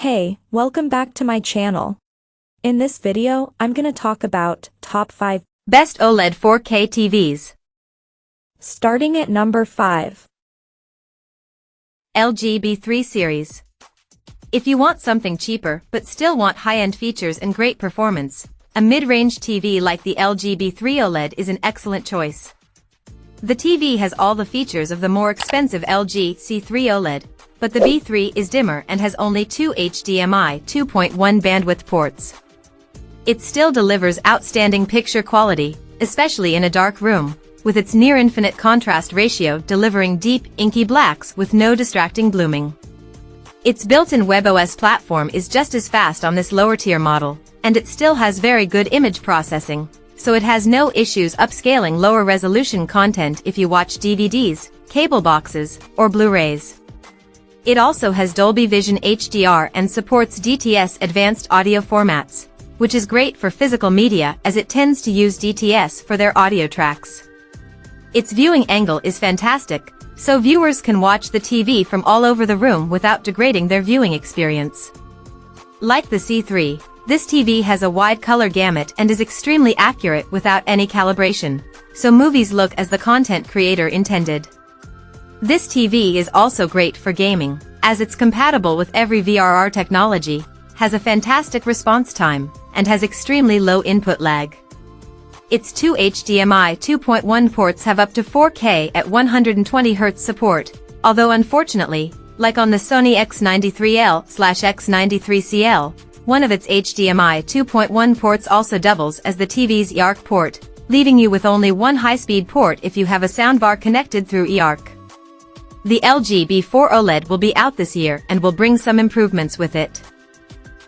Hey, welcome back to my channel. In this video, I'm gonna talk about top 5 best OLED 4K TVs. Starting at number 5. LG B3 series. If you want something cheaper but still want high-end features and great performance, a mid-range TV like the LG B3 OLED is an excellent choice. The TV has all the features of the more expensive LG C3 OLED, but the B3 is dimmer and has only 2 HDMI 2.1 bandwidth ports. It still delivers outstanding picture quality, especially in a dark room, with its near-infinite contrast ratio delivering deep, inky blacks with no distracting blooming. Its built-in WebOS platform is just as fast on this lower-tier model, and it still has very good image processing, so it has no issues upscaling lower-resolution content if you watch DVDs, cable boxes, or Blu-rays. It also has Dolby Vision HDR and supports DTS advanced audio formats, which is great for physical media as it tends to use DTS for their audio tracks. Its viewing angle is fantastic, so viewers can watch the TV from all over the room without degrading their viewing experience. Like the C3, this TV has a wide color gamut and is extremely accurate without any calibration, so movies look as the content creator intended. This TV is also great for gaming, as it's compatible with every VRR technology, has a fantastic response time, and has extremely low input lag. Its 2 HDMI 2.1 ports have up to 4K at 120Hz support, although unfortunately, like on the Sony X93L/X93CL, one of its HDMI 2.1 ports also doubles as the TV's eARC port, leaving you with only one high-speed port if you have a soundbar connected through eARC. The LG B4 OLED will be out this year and will bring some improvements with it.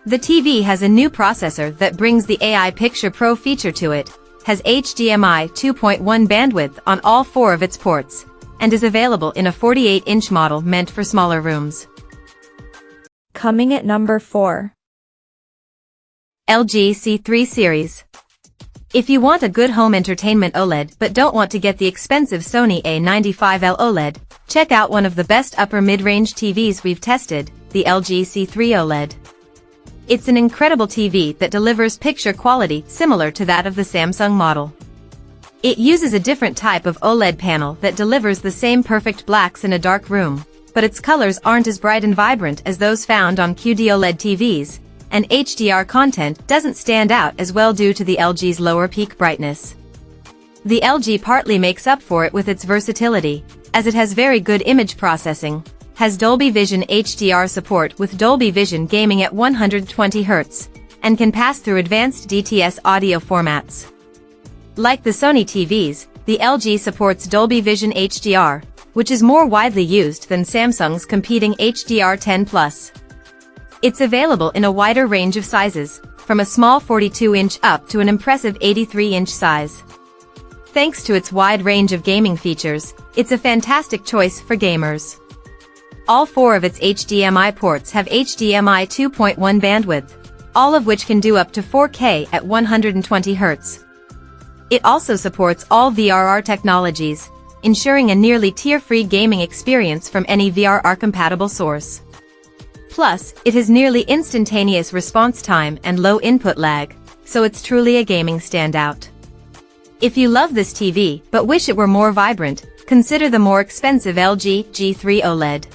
The TV has a new processor that brings the AI Picture Pro feature to it, has HDMI 2.1 bandwidth on all 4 of its ports, and is available in a 48-inch model meant for smaller rooms. Coming at number 4. LG C3 series. If you want a good home entertainment OLED but don't want to get the expensive Sony A95L OLED, check out one of the best upper mid-range TVs we've tested, the LG C3 OLED. It's an incredible TV that delivers picture quality similar to that of the Samsung model. It uses a different type of OLED panel that delivers the same perfect blacks in a dark room, but its colors aren't as bright and vibrant as those found on QD-OLED TVs, and HDR content doesn't stand out as well due to the LG's lower peak brightness. The LG partly makes up for it with its versatility, as it has very good image processing, has Dolby Vision HDR support with Dolby Vision gaming at 120Hz, and can pass through advanced DTS audio formats. Like the Sony TVs, the LG supports Dolby Vision HDR, which is more widely used than Samsung's competing HDR10+. It's available in a wider range of sizes, from a small 42-inch up to an impressive 83-inch size. Thanks to its wide range of gaming features, it's a fantastic choice for gamers. All 4 of its HDMI ports have HDMI 2.1 bandwidth, all of which can do up to 4K at 120Hz. It also supports all VRR technologies, ensuring a nearly tear-free gaming experience from any VRR-compatible source. Plus, it has nearly instantaneous response time and low input lag, so it's truly a gaming standout. If you love this TV but wish it were more vibrant, consider the more expensive LG G3 OLED.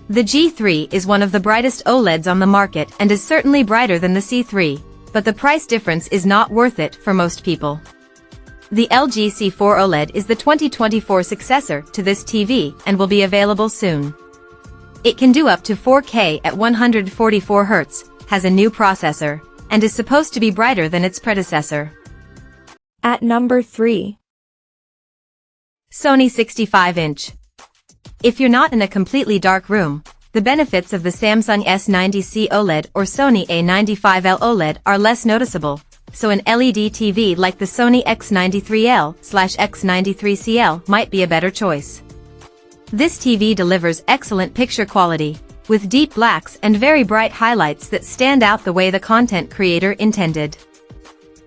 The G3 is one of the brightest OLEDs on the market and is certainly brighter than the C3, but the price difference is not worth it for most people. The LG C4 OLED is the 2024 successor to this TV and will be available soon. It can do up to 4K at 144Hz, has a new processor, and is supposed to be brighter than its predecessor. At number 3. Sony 65-inch. If you're not in a completely dark room, the benefits of the Samsung S90C OLED or Sony A95L OLED are less noticeable, so an LED TV like the Sony X93L/X93CL might be a better choice. This TV delivers excellent picture quality, with deep blacks and very bright highlights that stand out the way the content creator intended.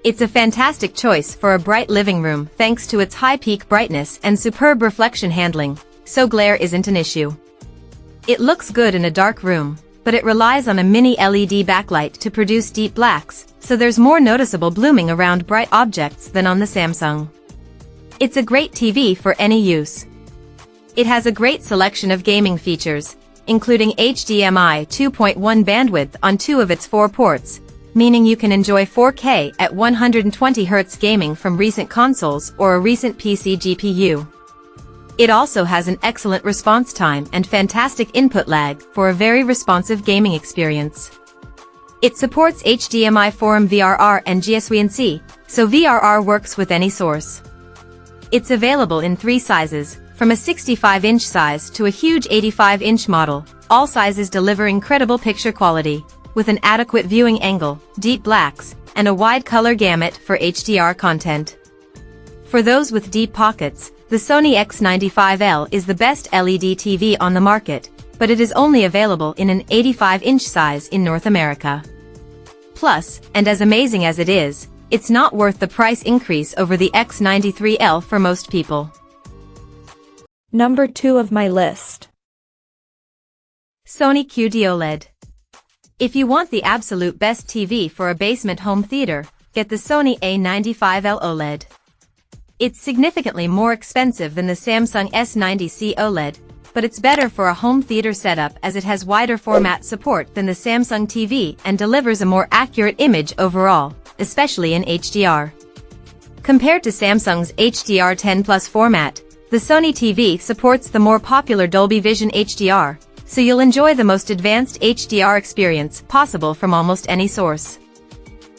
It's a fantastic choice for a bright living room thanks to its high peak brightness and superb reflection handling, so glare isn't an issue. It looks good in a dark room, but it relies on a mini LED backlight to produce deep blacks, so there's more noticeable blooming around bright objects than on the Samsung. It's a great TV for any use. It has a great selection of gaming features, including HDMI 2.1 bandwidth on 2 of its 4 ports, meaning you can enjoy 4K at 120Hz gaming from recent consoles or a recent PC GPU. It also has an excellent response time and fantastic input lag for a very responsive gaming experience. It supports HDMI 4M VRR and GSWNC, so VRR works with any source. It's available in 3 sizes, from a 65-inch size to a huge 85-inch model, all sizes deliver incredible picture quality, with an adequate viewing angle, deep blacks, and a wide color gamut for HDR content. For those with deep pockets, the Sony X95L is the best LED TV on the market, but it is only available in an 85-inch size in North America. Plus, and as amazing as it is, it's not worth the price increase over the X93L for most people. Number 2 of my list. Sony QD OLED. If you want the absolute best TV for a basement home theater, get the Sony A95L OLED. It's significantly more expensive than the Samsung S90C OLED, but it's better for a home theater setup as it has wider format support than the Samsung TV and delivers a more accurate image overall, especially in HDR. Compared to Samsung's HDR10 Plus format, the Sony TV supports the more popular Dolby Vision HDR, so you'll enjoy the most advanced HDR experience possible from almost any source.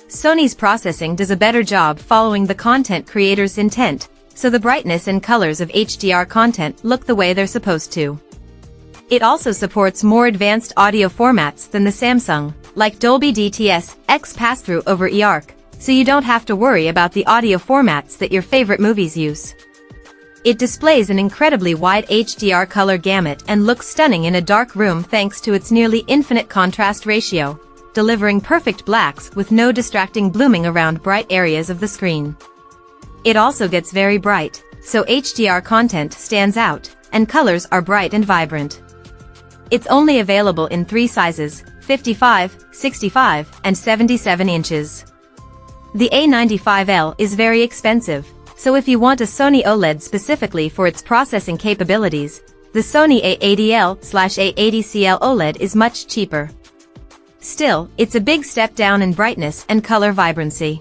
Sony's processing does a better job following the content creator's intent, so the brightness and colors of HDR content look the way they're supposed to. It also supports more advanced audio formats than the Samsung, like Dolby DTS, X pass-through over eARC, so you don't have to worry about the audio formats that your favorite movies use. It displays an incredibly wide HDR color gamut and looks stunning in a dark room thanks to its nearly infinite contrast ratio, delivering perfect blacks with no distracting blooming around bright areas of the screen. It also gets very bright, so HDR content stands out, and colors are bright and vibrant. It's only available in 3 sizes, 55, 65, and 77 inches. The A95L is very expensive, so if you want a Sony OLED specifically for its processing capabilities, the Sony A80L/A80CL OLED is much cheaper. Still, it's a big step down in brightness and color vibrancy.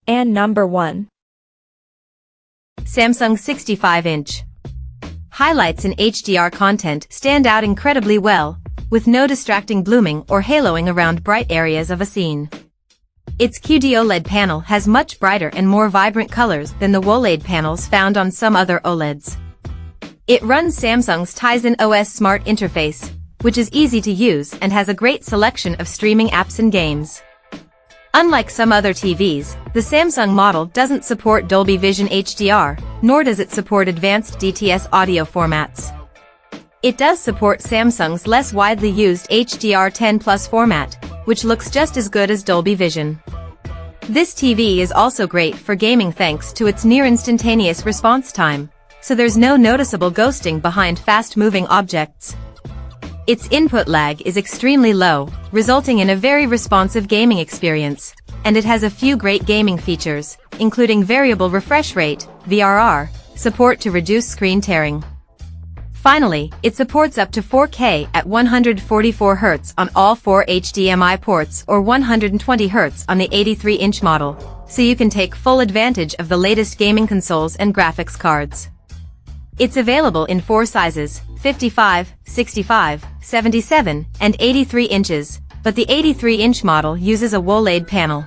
And number 1. Samsung 65-inch. Highlights in HDR content stand out incredibly well, with no distracting blooming or haloing around bright areas of a scene. Its QD OLED panel has much brighter and more vibrant colors than the WOLED panels found on some other OLEDs. It runs Samsung's Tizen OS Smart interface, which is easy to use and has a great selection of streaming apps and games. Unlike some other TVs, the Samsung model doesn't support Dolby Vision HDR, nor does it support advanced DTS audio formats. It does support Samsung's less widely used HDR10 Plus format, which looks just as good as Dolby Vision. This TV is also great for gaming thanks to its near-instantaneous response time, so there's no noticeable ghosting behind fast-moving objects. Its input lag is extremely low, resulting in a very responsive gaming experience, and it has a few great gaming features, including variable refresh rate, VRR, support to reduce screen tearing. Finally, it supports up to 4K at 144 Hz on all 4 HDMI ports or 120 Hz on the 83-inch model, so you can take full advantage of the latest gaming consoles and graphics cards. It's available in 4 sizes, 55, 65, 77, and 83 inches, but the 83-inch model uses a WOLED panel.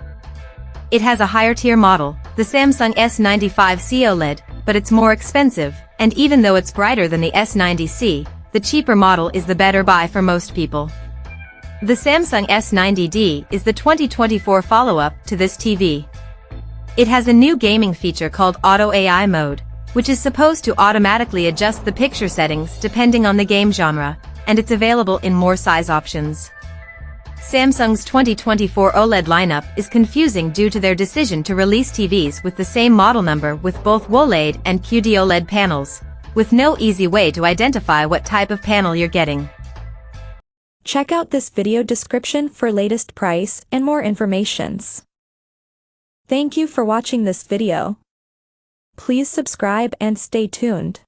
It has a higher-tier model, the Samsung S95C OLED, but it's more expensive, and even though it's brighter than the S90C, the cheaper model is the better buy for most people. The Samsung S90D is the 2024 follow-up to this TV. It has a new gaming feature called Auto AI mode, which is supposed to automatically adjust the picture settings depending on the game genre, and it's available in more size options. Samsung's 2024 OLED lineup is confusing due to their decision to release TVs with the same model number with both WOLED and QD OLED panels, with no easy way to identify what type of panel you're getting. Check out this video description for latest price and more informations. Thank you for watching this video. Please subscribe and stay tuned.